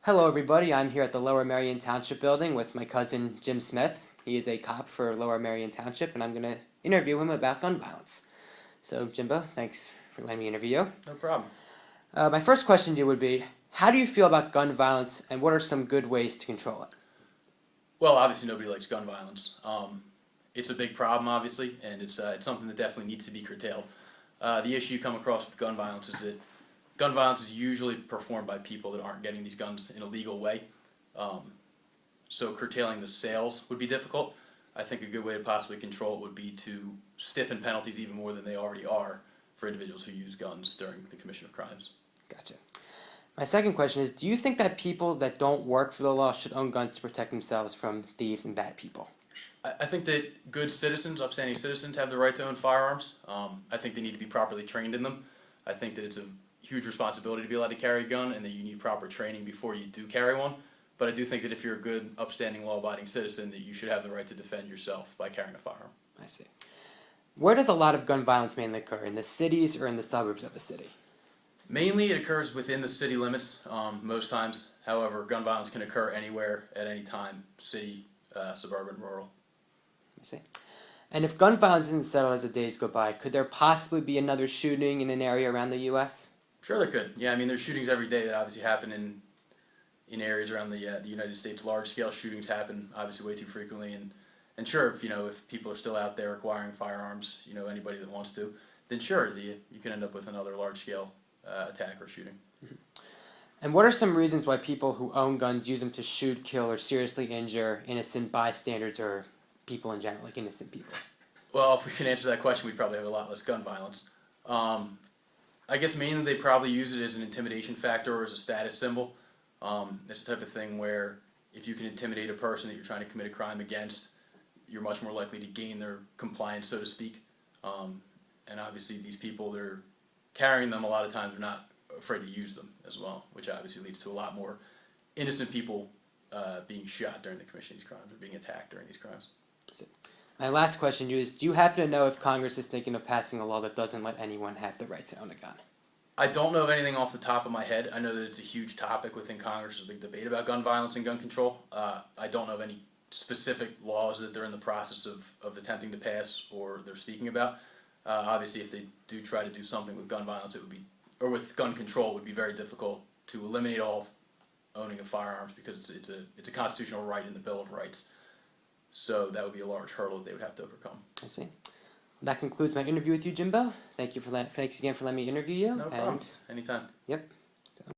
Hello, everybody. I'm here at the Lower Marion Township building with my cousin Jim Smith. He is a cop for Lower Marion Township, and I'm going to interview him about gun violence. So, Jimbo, thanks for letting me interview you. No problem. My first question to you would be, how do you feel about gun violence, and what are some good ways to control it? Well, obviously nobody likes gun violence. It's a big problem, obviously, and it's something that definitely needs to be curtailed. The issue you come across with gun violence is that gun violence is usually performed by people that aren't getting these guns in a legal way. So curtailing the sales would be difficult. I think a good way to possibly control it would be to stiffen penalties even more than they already are for individuals who use guns during the commission of crimes. Gotcha. My second question is, do you think that people that don't work for the law should own guns to protect themselves from thieves and bad people? I think that good citizens, upstanding citizens, have the right to own firearms. I think they need to be properly trained in them. I think that it's a huge responsibility to be allowed to carry a gun, and that you need proper training before you do carry one. But I do think that if you're a good, upstanding, law-abiding citizen, that you should have the right to defend yourself by carrying a firearm. I see. Where does a lot of gun violence mainly occur? In the cities or in the suburbs of a city? Mainly, it occurs within the city limits most times. However, gun violence can occur anywhere at any time, city, suburban, rural. I see. And if gun violence isn't settled as the days go by, could there possibly be another shooting in an area around the U.S.? Sure, there could. Yeah, I mean, there's shootings every day that obviously happen in areas around the United States. Large scale shootings happen obviously way too frequently, and sure, if people are still out there acquiring firearms, anybody that wants to, then sure, you can end up with another large scale attack or shooting. And what are some reasons why people who own guns use them to shoot, kill, or seriously injure innocent bystanders or people in general, like innocent people? Well, if we can answer that question, we'd probably have a lot less gun violence. I guess mainly they probably use it as an intimidation factor or as a status symbol. It's the type of thing where if you can intimidate a person that you're trying to commit a crime against, you're much more likely to gain their compliance, so to speak. And obviously these people that are carrying them a lot of times are not afraid to use them as well, which obviously leads to a lot more innocent people being shot during the commission of these crimes or being attacked during these crimes. My last question to you is, do you happen to know if Congress is thinking of passing a law that doesn't let anyone have the right to own a gun? I don't know of anything off the top of my head. I know that it's a huge topic within Congress. There's a big debate about gun violence and gun control. I don't know of any specific laws that they're in the process of attempting to pass or they're speaking about. Obviously, if they do try to do something with gun violence, or with gun control, it would be very difficult to eliminate all owning of firearms because it's a constitutional right in the Bill of Rights. So that would be a large hurdle that they would have to overcome. I see. That concludes my interview with you, Jimbo. Thanks again for letting me interview you. No problem. Anytime. Yep.